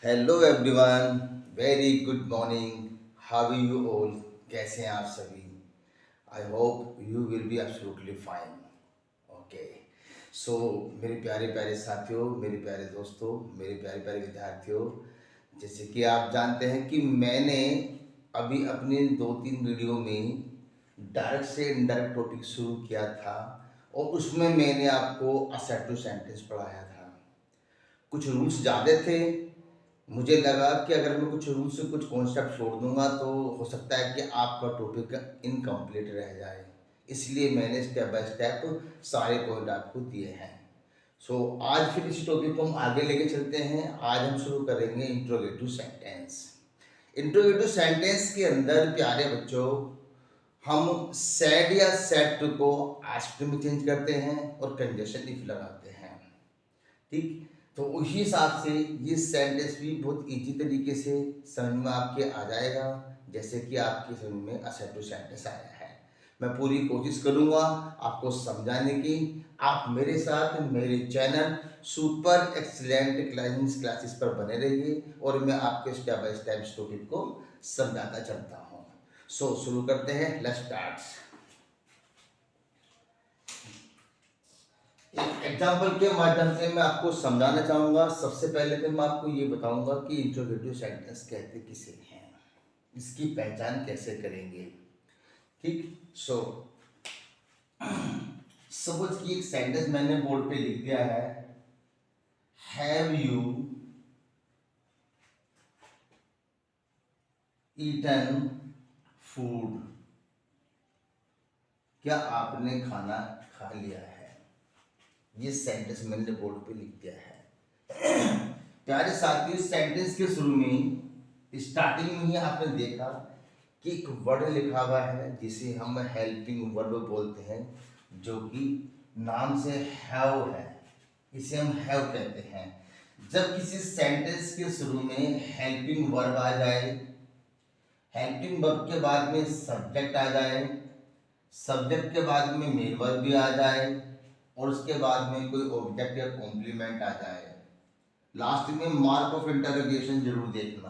Hello everyone, very good morning. How are you all? कैसे हैं आप सभी? I hope you will be absolutely fine. Okay. So मेरे प्यारे प्यारे साथियों, मेरे प्यारे दोस्तों, मेरे प्यारे प्यारे विद्यार्थियों, जैसे कि आप जानते हैं कि मैंने अभी अपने 2-3 वीडियो में डायरेक्ट से इनडायरेक्ट टॉपिक शुरू किया था और उसमें मैंने आपको असर्टिव सेंटेंस पढ़ाया था। कुछ रूल्स ज़्यादा थे। मुझे लगा कि अगर मैं कुछ रूल्स से कुछ कॉन्सेप्ट छोड़ दूंगा तो हो सकता है कि आपका टॉपिक इनकम्प्लीट रह जाए, इसलिए मैंने स्टेप बाय स्टेप सारे पॉइंट आपको दिए हैं। आज फिर इसी टॉपिक को हम आगे लेके चलते हैं। आज हम शुरू करेंगे इंट्रोगेटिव सेंटेंस। इंट्रोगेटिव सेंटेंस के अंदर प्यारे बच्चों हम सैड या सेड को आस्क्ड में चेंज करते हैं और कंजक्शन इफ लगाते हैं। ठीक, तो उसी हिसाब से ये सेंटेंस भी बहुत इजी तरीके से समझ में आपके आ जाएगा, जैसे कि आपके समझ में असर्टिव सेंटेंस आया है। मैं पूरी कोशिश करूंगा आपको समझाने की। आप मेरे साथ मेरे चैनल सुपर एक्सीलेंट क्लासेस पर बने रहिए और मैं आपके स्टेप बाय स्टेप इस टॉपिक को समझाता चलता हूँ। शुरू करते हैं। Let's start. एक एग्जाम्पल के माध्यम से मैं आपको समझाना चाहूंगा। सबसे पहले तो मैं आपको ये बताऊंगा कि इंट्रोगेटिव सेंटेंस कहते किसे हैं, इसकी पहचान कैसे करेंगे। ठीक। सपोज कि एक सेंटेंस मैंने बोर्ड पे लिख दिया है, हैव यू ईटन फूड? क्या आपने खाना खा लिया है? ये सेंटेंस मैंने बोर्ड पे लिख दिया है। प्यारे साथियों, इस सेंटेंस के शुरू में स्टार्टिंग में ही आपने देखा कि एक वर्ड लिखा हुआ है जिसे हम हेल्पिंग वर्ब बोलते हैं, जो कि नाम से हैव है। इसे हम हैव कहते हैं। जब किसी सेंटेंस के शुरू में हेल्पिंग वर्ब आ जाए, हेल्पिंग वर्ब के बाद में सब्जेक्ट आ जाए, सब्जेक्ट के बाद में मेन वर्ब भी आ जाए और उसके बाद में कोई ऑब्जेक्ट या कॉम्प्लीमेंट आ जाए, लास्ट में मार्क ऑफ इंटरोगेशन जरूर देखना,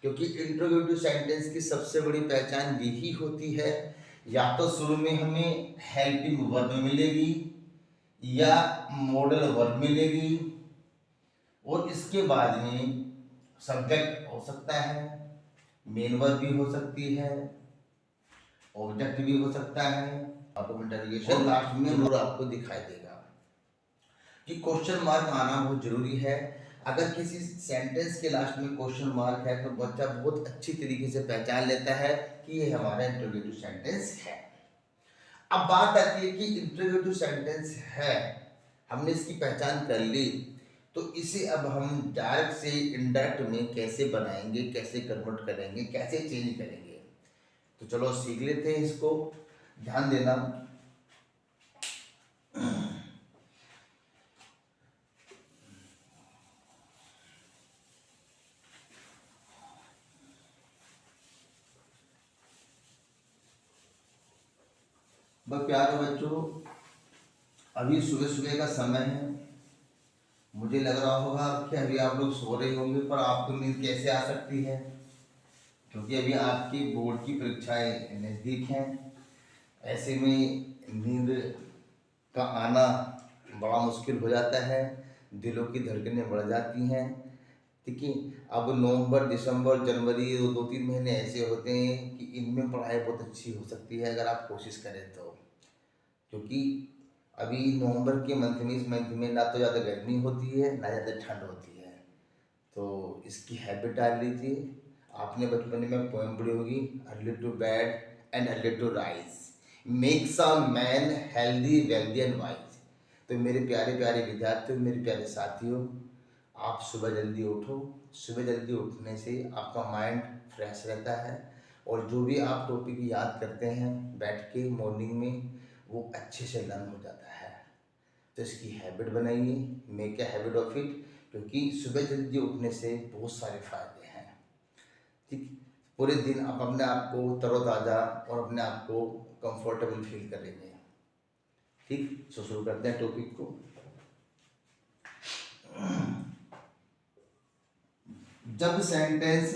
क्योंकि इंट्रोगेटिव सेंटेंस की सबसे बड़ी पहचान यही होती है, या तो शुरू में हमें हेल्पिंग वर्ब मिलेगी या मॉडल वर्ब मिलेगी और इसके बाद में सब्जेक्ट हो सकता है, मेन वर्ब भी हो सकती है, ऑब्जेक्ट भी हो सकता है, मार्क ऑफ इंटरोगेशन लास्ट में जरूर आपको दिखाई देगा। कि क्वेश्चन मार्क आना बहुत जरूरी है। अगर किसी सेंटेंस के लास्ट में क्वेश्चन मार्क है तो बच्चा बहुत अच्छी तरीके से पहचान लेता है कि ये हमारा इंट्रोगेटिव सेंटेंस है। अब बात आती है कि इंट्रोगेटिव सेंटेंस है, हमने इसकी पहचान कर ली, तो इसे अब हम डायरेक्ट से इनडायरेक्ट में कैसे बनाएंगे, कैसे कन्वर्ट करेंगे, कैसे चेंज करेंगे। तो चलो सीख लेते हैं इसको। ध्यान देना। बस प्यारे बच्चों, अभी सुबह सुबह का समय है। मुझे लग रहा होगा कि अभी आप लोग सो रहे होंगे, पर आपको नींद कैसे आ सकती है, क्योंकि अभी आपकी बोर्ड की परीक्षाएं नज़दीक हैं। ऐसे में नींद का आना बड़ा मुश्किल हो जाता है, दिलों की धड़कनें बढ़ जाती हैं। ठीक है। अब नवंबर, दिसंबर, जनवरी, 2-3 महीने ऐसे होते हैं कि इनमें पढ़ाई बहुत अच्छी हो सकती है अगर आप कोशिश करें तो, क्योंकि अभी नवंबर के मंथ में, इस मंथ में ना तो ज़्यादा गर्मी होती है ना ज़्यादा ठंड होती है, तो इसकी हैबिट डाल लीजिए। आपने बचपन में पोएम पढ़ी होगी, early to bed and early to rise makes a man healthy wealthy and wise. तो मेरे प्यारे प्यारे विद्यार्थियों, मेरे प्यारे साथियों, आप सुबह जल्दी उठो। सुबह जल्दी उठने से आपका माइंड फ्रेश रहता है और जो भी आप टॉपिक याद करते हैं बैठ के मॉर्निंग में, वो अच्छे से लर्न हो जाता है। तो इसकी हैबिट बनाइए, make a habit of it, क्योंकि सुबह जल्दी उठने से बहुत सारे फायदे हैं। ठीक। पूरे दिन आप अपने आप को तरोताज़ा और अपने आप को कंफर्टेबल फील करेंगे। ठीक। शुरू करते हैं टॉपिक को। जब सेंटेंस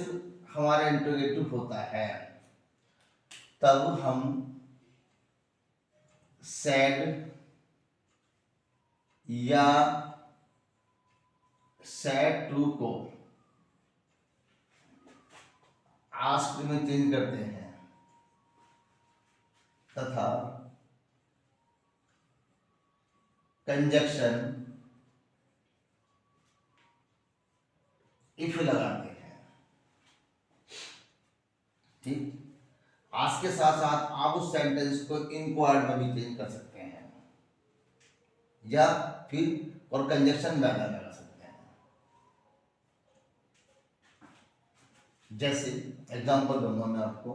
हमारा इंट्रोगेटिव होता है तब हम सैड या सैड टू को आस्क्ड में चेंज करते हैं तथा कंजक्शन इफ लगाते हैं। ठीक, आज के साथ साथ आप उस सेंटेंस को इंक्वायर्ड में भी चेंज कर सकते हैं या फिर और कंजक्शन ज्यादा लगा सकते हैं। जैसे एग्जांपल दूंगा मैं आपको,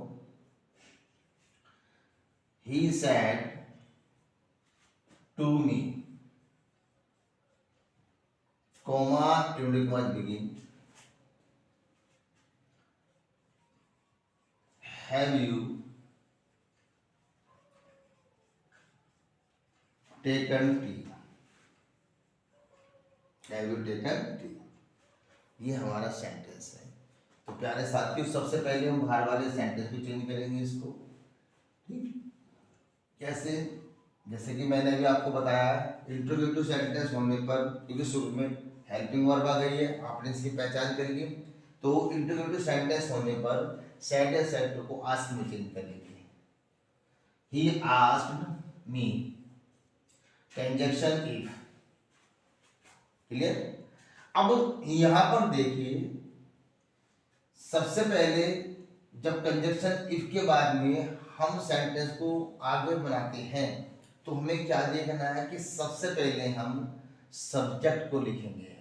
he said to me, comma begin, have you taken tea? Have you taken tea? ये हमारा सेंटेंस है। तो प्यारे साथियों, सबसे पहले हम बाहर वाले सेंटेंस भी चेंज करेंगे इसको। ठीक, कैसे? जैसे कि मैंने अभी आपको बताया, इंट्रोगेटिव सेंटेंस होने पर क्योंकि शुरू में हेल्पिंग वर्ब आ गई है, आपने इसकी पहचान कर ली। तो इंट्रोगेटिव सेंटेंस होने पर सैड या सैड को आस्क में चेंज करेंगे। He asked me, conjunction if. Clear? अब यहां पर देखिए, सबसे पहले जब कंजक्शन इफ के बाद में हम सेंटेंस को आगे बढ़ाते हैं तो हमें क्या देखना है कि सबसे पहले हम सब्जेक्ट को लिखेंगे।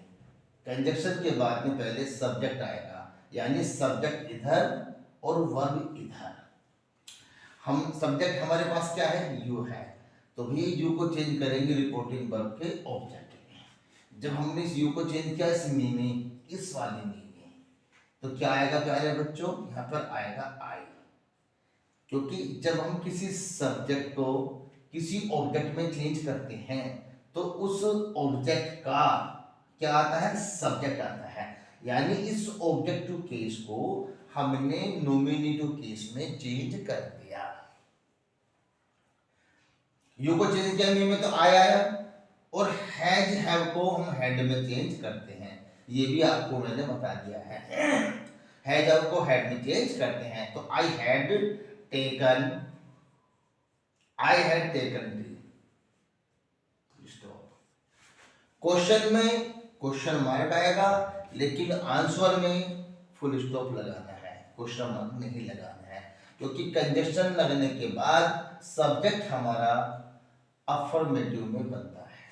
कंजक्शन के बाद में पहले सब्जेक्ट आएगा, यानी सब्जेक्ट इधर और वर्ब इधर। हम सब्जेक्ट हमारे पास क्या है? यू है, तो भी यू को चेंज करेंगे रिपोर्टिंग वर्ब के ऑब्जेक्ट में। जब हमने इस यू को चेंज किया इस मी में, इस वाली मी में, तो क्या आएगा प्यारे बच्चों? यहाँ पर आएगा आई। क्योंकि जब हम किसी सब्जेक्ट को किसी ऑब्जेक्ट में चेंज करते हैं तो उस ऑब्जेक्ट का क्या आता है? सब्जेक्ट आता है। यानी इस ऑब्जेक्टिव केस को हमने नोमिनेटिव केस में चेंज कर दिया। यू को चेंज किया मी में तो आई आया, और हैज हैव को हम हैड में चेंज करते हैं। ये भी आपको मैंने बता दिया है। हैज हैव को हैड में चेंज करते हैं। तो I had taken, I had taken T. Question में क्वेश्चन मार्क आएगा, लेकिन आंसर में फुल स्टॉप लगाना है, क्वेश्चन मार्क नहीं लगाना है। क्योंकि कंजक्शन लगने के बाद सब्जेक्ट हमारा अफर्मेटिव में बनता है।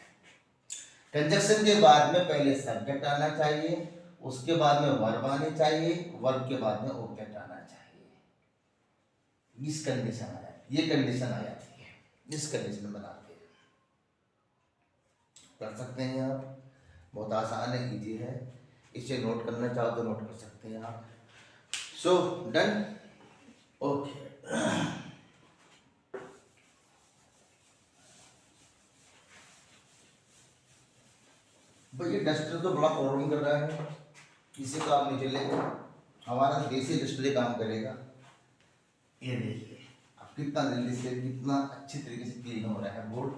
कंजक्शन के बाद में पहले सब्जेक्ट आना चाहिए, उसके बाद में वर्ब आने चाहिए, वर्ब के बाद में ऑब्जेक्ट आना चाहिए। इस कंडीशन आ जाती है, ये कंडीशन आ जाती है, इस कंडीशन बनाते हैं। कर सकते हैं आप, बहुत आसान है, इजी है। इसे नोट करना चाहो तो नोट कर सकते हैं आप। So done, okay. भाई ये डस्टर तो बड़ा प्रॉब्लम कर रहा है, किसी काम नहीं चलेगा, हमारा देसी डस्टर ही काम करेगा। ये देखिए अब कितना जल्दी से, कितना अच्छी तरीके से क्लीन हो रहा है बोर्ड।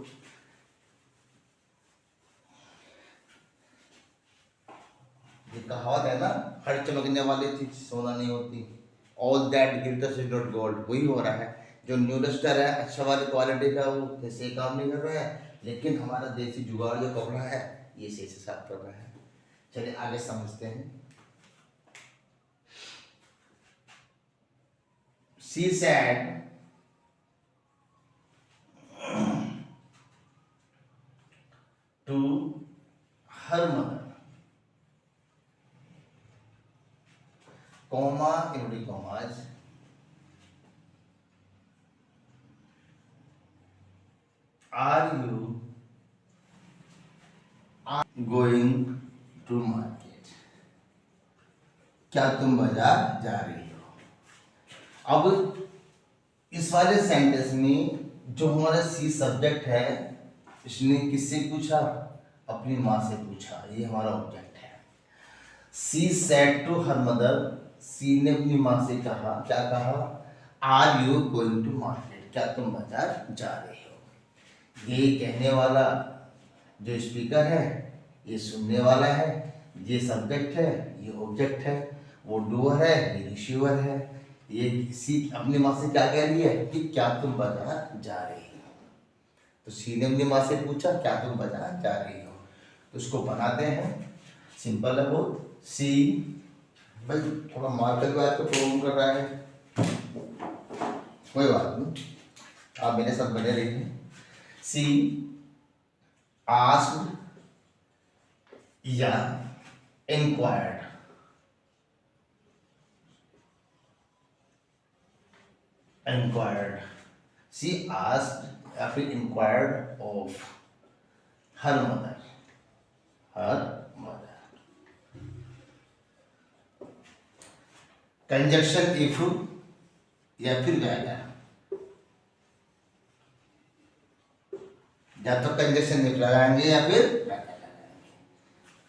ये कहावत है ना, हर चमकने वाली चीज सोना नहीं होती। All that glitters is not gold, वही हो रहा है। जो न्यू डस्टर है अच्छा वाली क्वालिटी का, वो कैसे काम नहीं कर रहा है, लेकिन हमारा देसी जुगाड़ जो कपड़ा है ये सही से साफ कर रहा है। चलिए आगे समझते हैं। She said to her mother, comma inverted commas, are you going to market? क्या तुम बाजार जा रही हो? अब इस वाले सेंटेंस में जो हमारा सी सब्जेक्ट है, इसने किससे पूछा? अपनी माँ से पूछा। ये हमारा ऑब्जेक्ट है। She said to her mother, she ने अपनी माँ से कहा, क्या कहा, are you going to market, क्या तुम बाजार जा रहे हो। ये कहने वाला जो स्पीकर है, ये सुनने वाला है, ये सब्जेक्ट है, ये ऑब्जेक्ट है, वो डूअर है, ये रिसीवर है। ये सी अपनी माँ से क्या कह रही है कि क्या तुम बाजार जा रही हो। तो सी ने अपनी माँ से पूछा क्या तुम बाजार जा रही हो। तो उसको बनाते हैं, सिंपल है बहुत। सी, भाई थोड़ा मार्कर भी आपको प्रॉब्लम कर रहा है, कोई बात नहीं, आप मेरे साथ बने रहिए। सी आस्क्ड या इंक्वायर्ड, सी आस्क्ड या फिर inquired of her mother, conjunction if या फिर वैगर, या तो कंजक्शन इफ लगाएंगे या फिर वैगर लगाएंगे,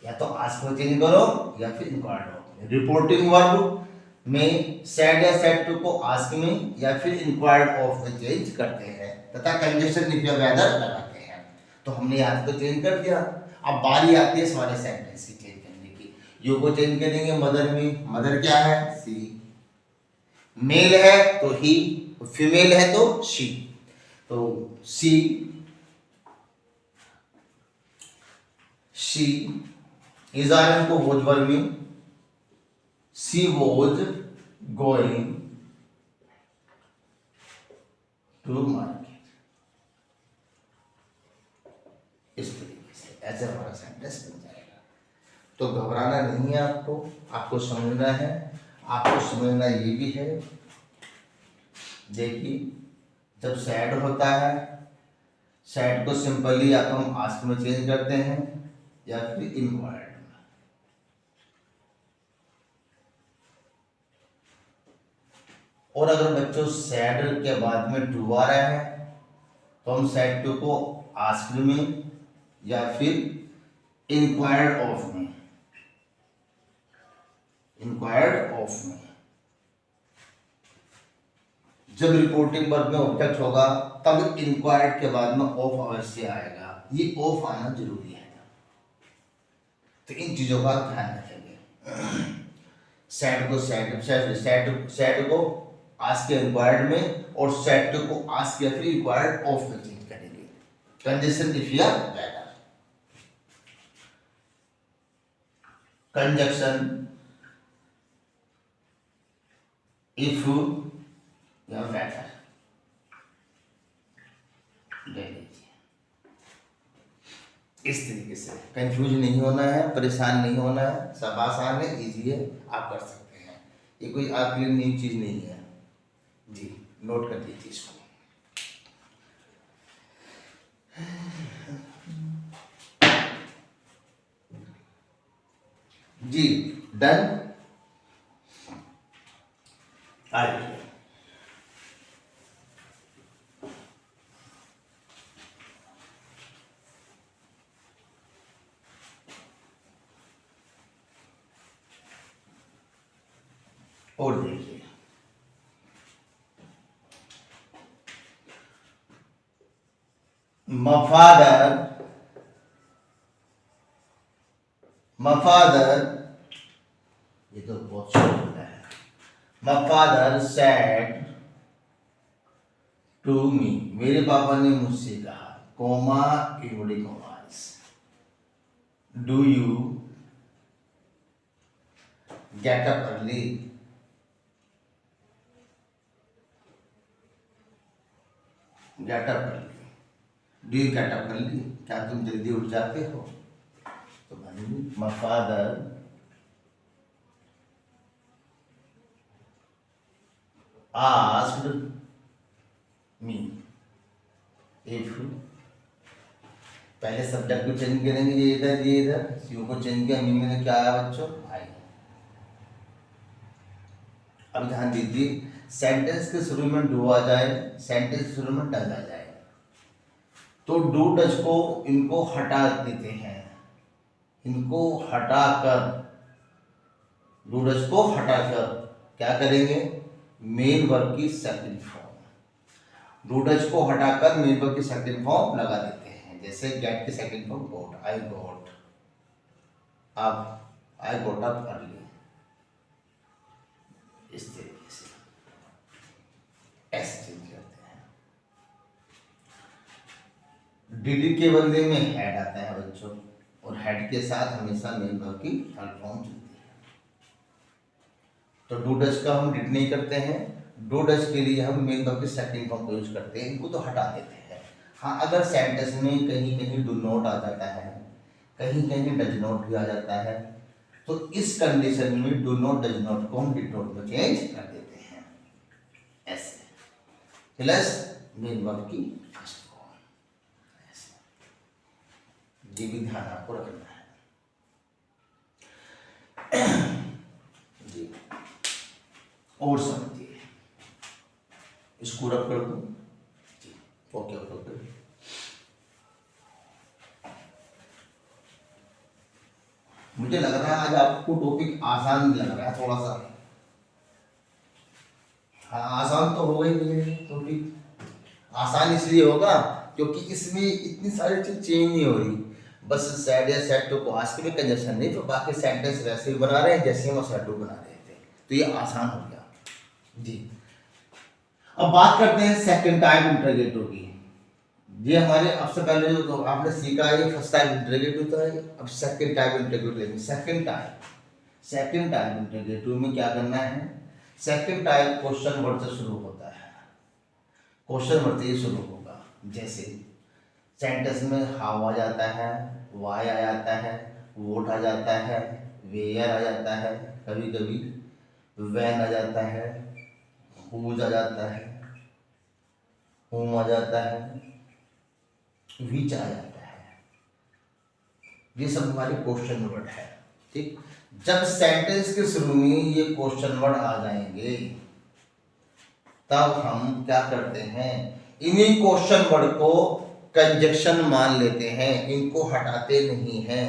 या तो आस्क को चेंज करो या फिर इंक्वायर्ड हो। रिपोर्टिंग वर्ब में सेड या सेड टू को आस्क में या फिर इंक्वायर्ड ऑफ में चेंज करते हैं तथा कंजक्शन इफ या वैगर लगाते हैं। तो हमने यहाँ तो चेंज कर दिया, अब बारी आती है सारे सेंटेंस की चेंज करने की। यू को चेंज करेंगे मदर में, मदर क्या है, सी, मेल है तो ही, फीमेल है तो शी। तो सी इज आर को वोज वर्ब में, सी वोज गोइंग टू मार्केट। इस तरीके से ऐसे हमारा सेंटेंस बन जाएगा। तो घबराना नहीं है आपको समझना है। आपको समझना ये भी है, देखिए जब सैड होता है, सैड को सिंपली या तो हम आस्क में चेंज करते हैं या फिर इंक्वायर्ड में। और अगर बच्चों सैड के बाद में टू आ रहा है तो हम सैड टू को आस्क में या फिर इंक्वायर्ड ऑफ में, जब रिपोर्टिंग वर्ब में ऑब्जेक्ट होगा तब इंक्वायर्ड के बाद में ऑफ अवश्य आएगा। ये ऑफ आना जरूरी है, तो इन चीजों का ध्यान रखेंगे। सैड को आस्क के इंक्वायर्ड में और सैड को आस्क या फिर इंक्वायर्ड ऑफ में चेंज करेंगे। कंजक्शन इफ या वैगर, कंजक्शन इफ या वैगर ले लीजिए। इस तरीके से कंफ्यूज नहीं होना है, परेशान नहीं होना है, सब आसान है, इजी है, आप कर सकते हैं। ये कोई आपके लिए नई चीज नहीं है जी, नोट कर लीजिए इसको। जी डन। आइए और देखिए, मफादर ये तो बहुत शॉर्ट होता है। मफादर सेड टू मी, मेरे पापा ने मुझसे कहा, comma inverted commas, do you get up early, get up early, do you get up early, क्या तुम जल्दी उठ जाते हो। तो my father asked me if, पहले सब्जेक्ट को चेंज करेंगे, ये इधर सी को चेंज किया, मी में क्या आया बच्चों, आई। अब ध्यान दीजिए, सेंटेंस के शुरू में डू आ जाए, सेंटेंस के शुरू में डज आ जाए, तो डू डज को इनको हटा देते हैं, इनको हटाकर डूडज को हटाकर क्या करेंगे, मेन वर्ब की सेकंड फॉर्म, डूडज को हटाकर मेन वर्ब की सेकंड फॉर्म लगा देते हैं। जैसे गेट की सेकंड फॉर्म गोट, आई गोट अप, आई गोट अप अर्ली, इस तरीके से ऐसे चेंज करते हैं। डीडी के बदले में हेड आता है बच्चों, और हेड के साथ हमेशा मेन वर्ब की थर्ड फॉर्म चलती है। तो डू डज का हम डिड नहीं करते हैं, डू डज के लिए हम मेन वर्ब की सेकंड फॉर्म को यूज करते हैं, इनको तो हटा देते हैं। हाँ, अगर सेंटेंस में कहीं कहीं डू नॉट आ जाता है, कहीं कहीं डज नॉट भी आ जाता है, तो इस कंडीशन में डू नॉट डज नॉट को हम डिड नॉट में चेंज कर देते हैं ऐसे, प्लस मेन वर्ब की फर्स्ट फॉर्म ऐसे। ये भी ध्यान आपको रखना है जी। और समझिए, इसको रब कर दूं जी, ओके ओके ओके। मुझे लग रहा है आज आपको टॉपिक आसान लग रहा है थोड़ा सा। हाँ, आसान तो होगा ही नहीं टॉपिक। आसान इसलिए होगा क्योंकि इसमें इतनी सारी चीज चेंज नहीं हो रही, बस सेड या सेड टू को आज के लिए कंजक्शन नहीं, तो बाकी सेंटेंस वैसे ही बना रहे हैं जैसे हम सेड टू बना रहे थे, तो ये आसान हो गया जी। अब बात करते हैं सेकंड टाइप इंटरोगेटिव की। ये हमारे अब से पहले जो तो आपने सीखा है, ये फर्स्ट टाइप इंटरोगेटिव तो है, अब सेकंड टाइप इंटरोगेटिव लेंगे। सेकंड टाइप इंटरोगेटिव में क्या करना है, सेकंड टाइप क्वेश्चन वर्ड से शुरू होता है, क्वेश्चन वर्ड से शुरू होगा। जैसे सेंटेंस में हाउ आ जाता है, वाई आ जाता है, वोट आ जाता है, वेयर आ जाता है, कभी कभी व्हेन आ जाता है, हुज आ जाता है, हुम आ जाता है, विच आ जाता है। ये सब हमारे क्वेश्चन वर्ड है, ठीक। जब सेंटेंस के शुरू में ये क्वेश्चन वर्ड आ जाएंगे तब हम क्या करते हैं, इन्हीं क्वेश्चन वर्ड को कंजक्शन मान लेते हैं, इनको हटाते नहीं हैं।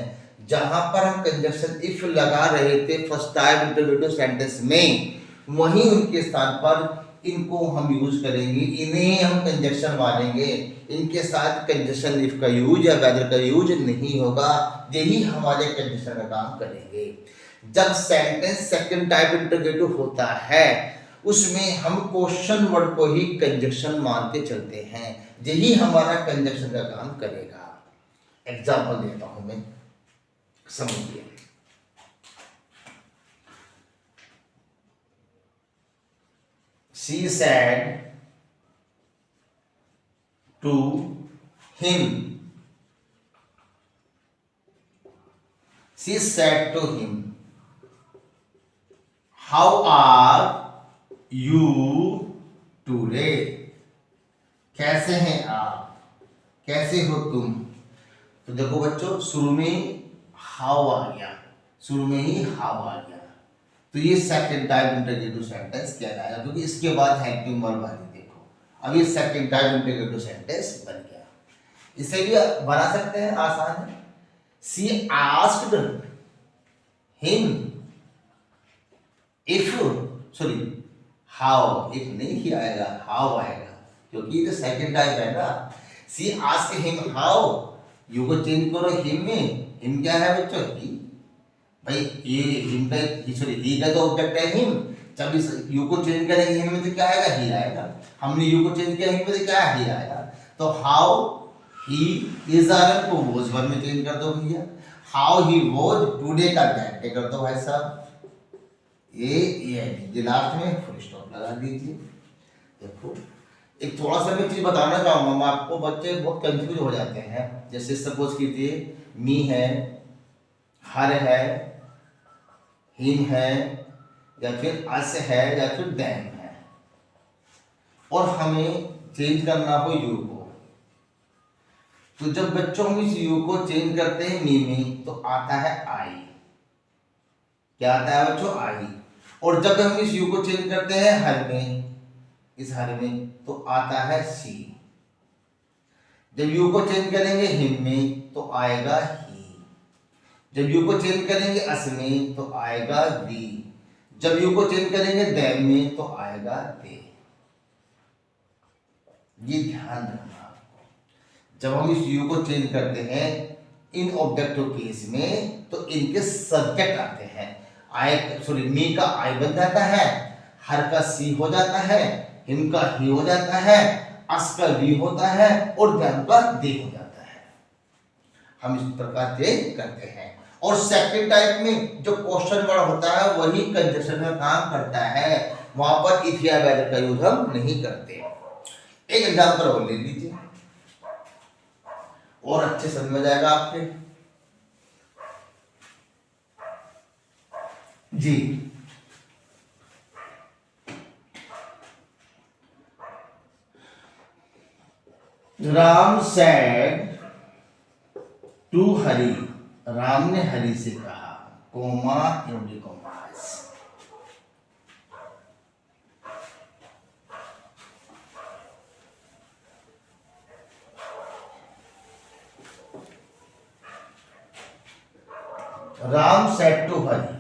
जहां पर हम कंजक्शन इफ लगा रहे थे फर्स्ट टाइप इंटरोगेटिव सेंटेंस में, वहीं उनके स्थान पर इनको हम यूज करेंगे, इन्हें हम कंजक्शन मानेंगे। इनके साथ कंजक्शन इफ का यूज या वेदर का यूज नहीं होगा, यही हमारे कंजक्शन का काम करेंगे। जब सेंटेंस सेकंड टाइप इंटरोगेटिव होता है उसमें हम क्वेश्चन वर्ड को ही कंजक्शन मान के चलते हैं, यही हमारा कंजक्शन का काम करेगा। एग्जाम्पल देता हूं मैं, समझिए। She said to him. She said to him, how are you today? कैसे हैं आप, कैसे हो तुम। तो देखो बच्चों, शुरू में हाउ आ गया, शुरू में ही हाउ आ गया, तो ये सेकंड टाइप इंटरोगेटिव सेंटेंस कहलाएगा, क्योंकि इसके बाद हेल्पिंग वर्ब आ रही। देखो अब ये सेकंड टाइप इंटरोगेटिव सेंटेंस बन गया। इसे भी बना सकते हैं, आसान है। She asked him if, sorry how, if नहीं ही आएगा, हाउ आएगा, क्योंकि ये तो सेकंड टाइप है ना। सी आस्क्ड हिम हाउ, यू को चेंज करो हिम में, हिम क्या है बच्चों, ही। भाई ये हिम का, सॉरी ही का तो ऑब्जेक्ट है हिम, जब इस यू को चेंज करेंगे हिम में तो क्या आएगा, ही आएगा। हमने यू को चेंज किया हिम में तो क्या है, ही आएगा। तो हाउ ही इज आर को वॉज वर्ब में चेंज कर दो भैया। हाउ ही वॉज टुडे का गेट कर दो भाई साहब, ये लास्ट में फुल स्टॉप लगा दीजिए। देखो एक थोड़ा सा मैं चीज बताना चाहूंगा मैं आपको, बच्चे बहुत कंफ्यूज हो जाते हैं। जैसे सपोज कीजिए मी है, हर है, हिम है, या फिर अस है, या फिर देम है, और हमें चेंज करना हो यू को। तो जब बच्चों हम इस यू को चेंज करते हैं मी में, तो आता है आई। क्या आता है बच्चों, आई। और जब हम इस यू को चेंज करते हैं हर में, इस हर में, तो आता है सी। जब यू को चेंज करेंगे हिम में, तो आएगा ही। जब यू को चेंज करेंगे अस में तो आएगा दी, जब यू को चेंज करेंगे देम में तो आएगा दे। ये ध्यान रखना आपको। जब हम इस यू को चेंज करते हैं इन ऑब्जेक्टिव केस में तो इनके सब्जेक्ट आते हैं। आई सॉरी मी का आई बन जाता है, हर का सी हो जाता है, हिम का ही हो जाता है, अस का वी होता है और देम का दे हो जाता है। हम इस प्रकार चेंज करते हैं। और सेकंड टाइप में जो क्वेश्चन वर्ड होता है वही कंजक्शन का काम करता है, वहां पर इफ या वेदर का यूज हम नहीं करते। एक एग्जांपल और ले लीजिए और अच्छे समझ में जाएगा आपके। जी राम सेड टू हरि, राम ने हरि से कहा, comma inverted commas. Ram said to Hari,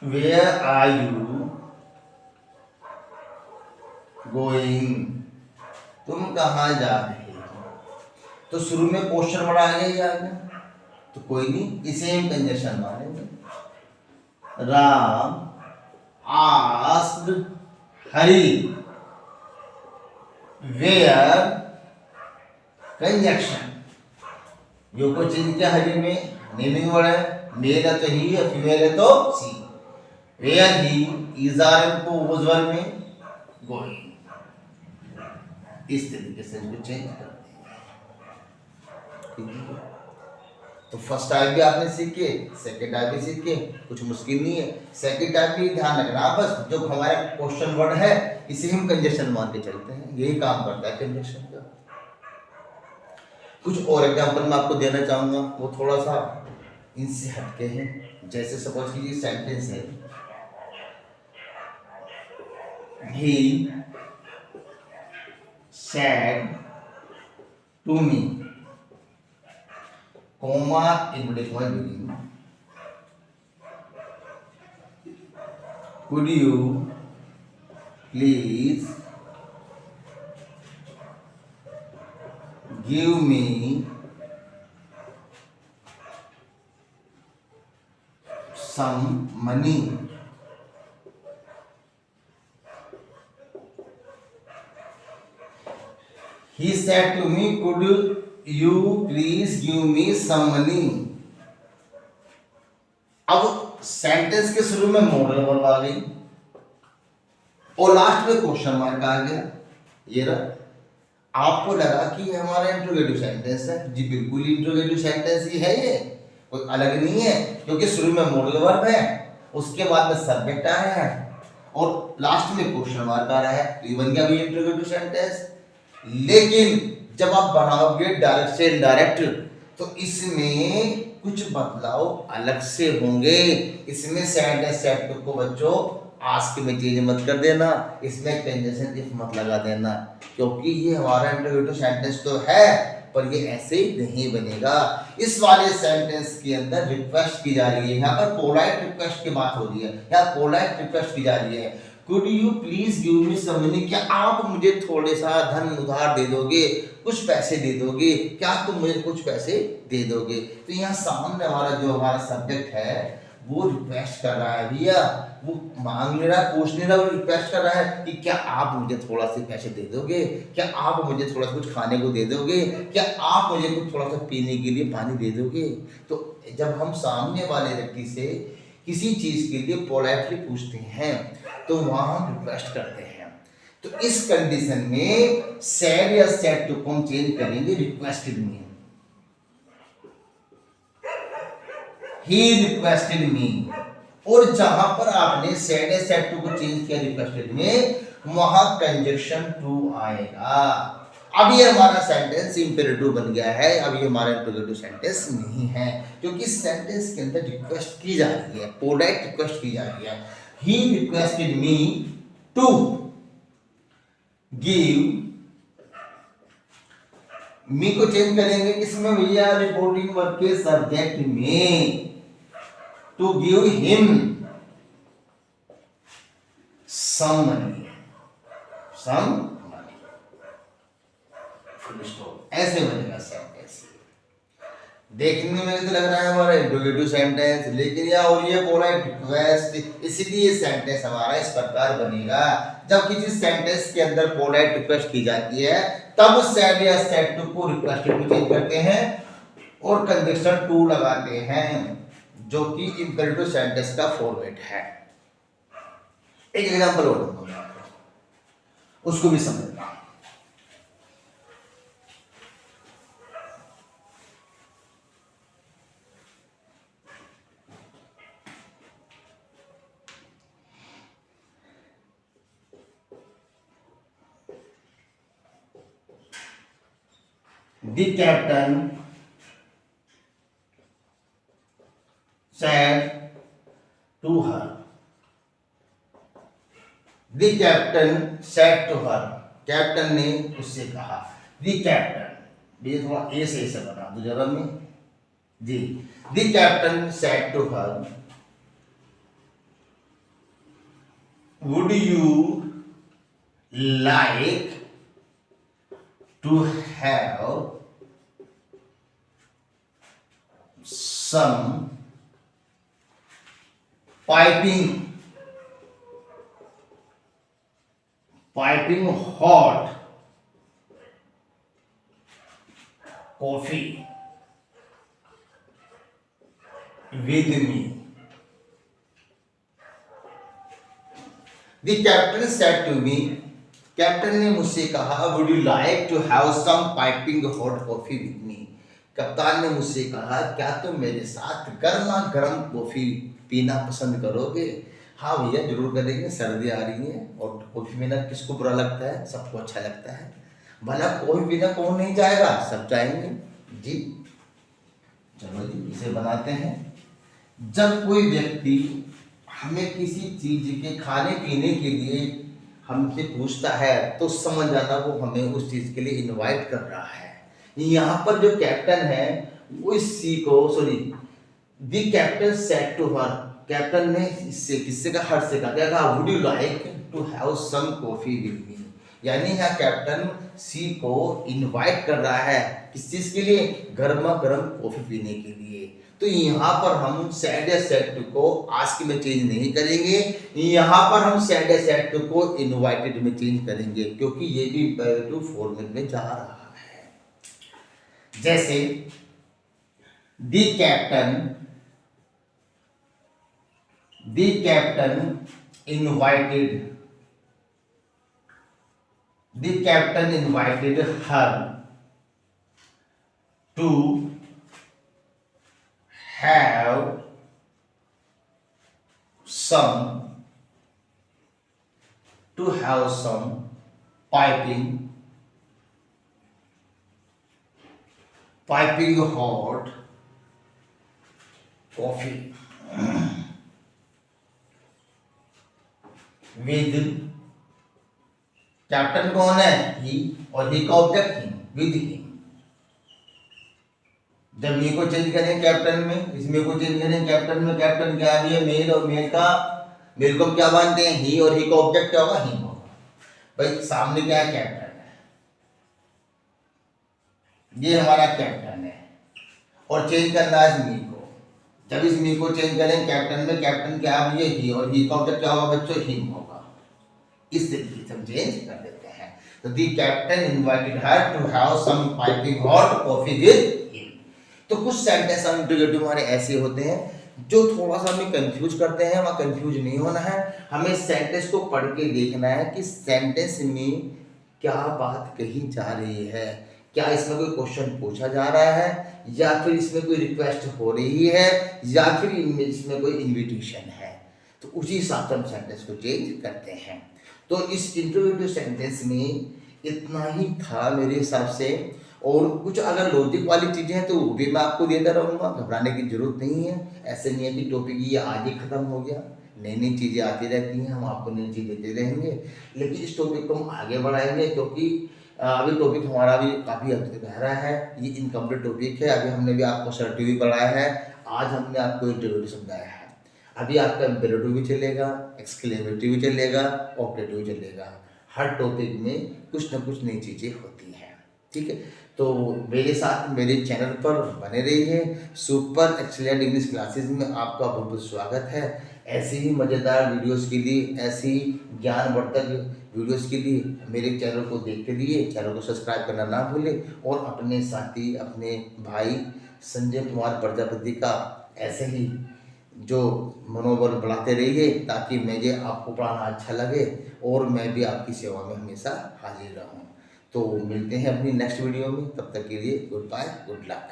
where are you going, तुम कहाँ जा रहे हो। तो शुरू में क्वेश्चन वर्ड आएगा ही आएगा, तो कोई नहीं, इसे हम कंजक्शन मानेंगे। Ram asked Hari where, conjunction यो को चेंज किया हरि में, नेमिंग वर्ड है, मेल है तो ही है, फीमेल है तो सी। वेयर ही इज आर को उस वर्ड में गोइंग, इस तरीके से इसको चेंज कर देंगे। तो फर्स्ट टाइप भी आपने सीखे, सेकंड टाइप भी सीखे, कुछ मुश्किल नहीं है। सेकंड टाइप भी ध्यान रखना, बस जो हमारा क्वेश्चन वर्ड है इसे हम कंजक्शन मान के चलते हैं, यही काम करता है कंजक्शन का। कुछ और एग्जांपल मैं आपको देना चाहूंगा, वो थोड़ा सा इनसे हटके हैं। जैसे सपोज कीजिए सेंटेंस है, ही said to me, comma inverted comma begin, could you please give me some money। He said to me, could you please give me some money। अब सेंटेंस के शुरू में मॉडल वर्ब आ गई और लास्ट में question mark आ गया। ये रहा। आपको लगा कि ये हमारा इंट्रोगेटिव सेंटेंस है, जी बिल्कुल इंट्रोगेटिव सेंटेंस ही है, ये कोई अलग नहीं है, क्योंकि शुरू में मॉडल वर्ब है, उसके बाद में सब्जेक्ट आया है और लास्ट में क्वेश्चन मार्क आ रहा है, तो ये बन गया भी इंट्रोगेटिव सेंटेंस। लेकिन जब आप बनाओगे डायरेक्ट से इनडायरेक्ट तो इसमें कुछ बदलाव अलग से होंगे। इसमें सेंटेंस सेट को बच्चों आस्क में चेंज मत कर देना, इसमें कंजक्शन इफ मत लगा देना, क्योंकि ये हमारा इंट्रोगेटिव सेंटेंस तो है पर ये ऐसे ही नहीं बनेगा। इस वाले सेंटेंस के अंदर रिक्वेस्ट की जा रही है, यहाँ पर पोलाइट रिक्वेस्ट की बात हो रही है, यहाँ पोलाइट रिक्वेस्ट की जा रही है। Could you please give me some money, क्या आप मुझे थोड़े सा धन उधार दे दोगे, कुछ पैसे दे दोगे, क्या तुम मुझे कुछ पैसे दे दोगे। तो यहाँ सामने हमारा जो हमारा सब्जेक्ट है वो रिक्वेस्ट कर रहा है भैया, वो मांग नहीं रहा, पूछ नहीं रहा, वो रिक्वेस्ट कर रहा है कि क्या आप मुझे थोड़ा से पैसे दे दोगे, क्या आप मुझे थोड़ा सा कुछ खाने को दे दोगे, क्या आप मुझे कुछ थोड़ा सा पीने के लिए पानी दे दोगे। तो जब हम सामने वाले व्यक्ति से किसी चीज के लिए पोलाइटली पूछते हैं तो वहां हम रिक्वेस्ट करते हैं। तो इस कंडीशन में सैड या सैड टू को हम चेंज करेंगे रिक्वेस्टेड में। ही रिक्वेस्टेड मी, और जहां पर आपने सैड या सैड टू को चेंज किया रिक्वेस्टेड में, वहां कंजक्शन टू आएगा। अब ये हमारा सेंटेंस इंपेरेटिव बन गया है, अब ये हमारा इंट्रोगेटिव सेंटेंस नहीं है, क्योंकि सेंटेंस के अंदर रिक्वेस्ट की जा रही है, पोलाइट रिक्वेस्ट की जा रही है। He requested me to give मी को चेंज करेंगे किसमें भैया, रिपोर्टिंग वर्ब के सब्जेक्ट में, to give him some money, some money, full stop, ऐसे बनेगा सेंटेंस। देखने में तो लग रहा है हमारा इंट्रोगेटिव सेंटेंस, लेकिन या और ये पोलाइट रिक्वेस्ट, इसलिए सेंटेंस हमारा इस प्रकार बनेगा। जब किसी सेंटेंस के अंदर पोलाइट रिक्वेस्ट की जाती है तब सेड या सेड टू को रिक्वेस्ट टू चेंज करते हैं और कंजंक्शन टू लगाते हैं, जो कि इंपेरेटिव सेंटेंस का फॉर्मेट है। एक एग्जांपल और दूंगा आपको, उसको भी समझना। The captain said to her. The captain said to her. Captain ने उससे कहा। The captain, ये थोड़ा ए से ऐसे बना दो जरा में जी। The captain said to her, would you like to have some piping hot coffee with me? The captain said to me, captain ने मुझसे कहा, would you like to have some piping hot coffee with me? कप्तान ने मुझसे कहा, क्या तुम मेरे साथ गर्मा गर्म कॉफी पीना पसंद करोगे? हाँ भैया जरूर करेंगे, सर्दी आ रही है और कॉफी पीना किसको बुरा लगता है, सबको अच्छा लगता है। भला कॉफी पीना कौन नहीं चाहेगा, सब चाहेंगे जी। चलो जी इसे बनाते हैं। जब कोई व्यक्ति हमें किसी चीज के खाने पीने के लिए हमसे पूछता है तो समझ जाना वो हमें उस चीज के लिए इनवाइट कर रहा है। यहाँ पर जो कैप्टन है वो इस सी को, sorry, the captain said to her, captain ने इससे किससे का, हर से कहा, would you like to have some coffee with me? यानी यहाँ कैप्टन सी को इनवाइट कर रहा है किस चीज के लिए, गर्मा गर्म कॉफी पीने के लिए। तो यहाँ पर हम सेड या सेड टू को आस्क में चेंज नहीं करेंगे, यहाँ पर हम सेड या सेड टू को इनवाइटेड में चेंज करेंगे, क्योंकि ये भी इंपेरेटिव फॉर्मेट में जा रहा है। जैसे the captain invited her to have some piping hot coffee with, captain कौन है, ही, और ही का ऑब्जेक्ट हिम, विद हिम। जब मी को चेंज करें कैप्टन में, इसमें को चेंज करें कैप्टन में, कैप्टन क्या है, मेल, और मेल को क्या मानते हैं, ही, और ही का ऑब्जेक्ट क्या होगा, हिम होगा। भाई सामने क्या है, कैप्टन है, ये हमारा कैप्टन है, और चेंज करना है मी को। जब इस मी को चेंज करें कैप्टन में, कैप्टन क्या है, ये ही, और ही का ऑब्जेक्ट क्या होगा बच्चों, हिम होगा। इस तरीके से हम चेंज कर देते हैं। तो the captain invited her to have some piping hot coffee with him. तो कुछ सेंटेंस हम इंट्रोगेटिव हमारे ऐसे होते हैं जो थोड़ा सा हमें कंफ्यूज करते हैं। वहाँ कंफ्यूज नहीं होना है, हमें सेंटेंस को पढ़ के देखना है कि सेंटेंस में क्या बात कही जा रही है, क्या इसमें कोई क्वेश्चन पूछा जा रहा है, या फिर इसमें कोई रिक्वेस्ट हो रही है, या फिर इसमें कोई इन्विटेशन है। तो उसी हिसाब से हम सेंटेंस को चेंज करते हैं। तो इस इंट्रोगेटिव सेंटेंस में इतना ही था मेरे हिसाब से, और कुछ अगर लॉजिक वाली चीज़ें हैं तो वो भी मैं आपको देता रहूँगा, घबराने की जरूरत नहीं है। ऐसे नहीं है कि टॉपिक ये आज ही खत्म हो गया, नई नई चीज़ें आती रहती हैं, हम आपको नई चीज़ देते रहेंगे। लेकिन इस टॉपिक को हम आगे बढ़ाएंगे, क्योंकि अभी टॉपिक हमारा भी काफ़ी हद तक गहरा है, ये इनकम्प्लीट टॉपिक है। अभी हमने भी आपको असर्टिव भी पढ़ाया है, आज हमने आपको इंटरोगेटिव समझाया है। अभी आपका इम्पेरेटिव भी चलेगा, एक्सक्लेमेटिव भी चलेगा, ऑब्जेक्टिव भी चलेगा। हर टॉपिक में कुछ ना कुछ नई चीज़ें होती हैं, ठीक है। तो मेरे साथ मेरे चैनल पर बने रहिए। सुपर एक्सीलेंट इंग्लिश क्लासेस में आपका बहुत बहुत स्वागत है। ऐसी ही मज़ेदार वीडियोस के लिए, ऐसी ज्ञानवर्धक वीडियोस के लिए मेरे चैनल को देखते रहिए। चैनल को सब्सक्राइब करना ना भूलें और अपने साथी, अपने भाई संजय कुमार प्रजापति का ऐसे ही जो मनोबल बढ़ाते रहिए, ताकि मुझे आपको पढ़ाना अच्छा लगे और मैं भी आपकी सेवा में हमेशा हाजिर रहूं। तो मिलते हैं अपनी नेक्स्ट वीडियो में, तब तक के लिए गुड बाय, गुड लक।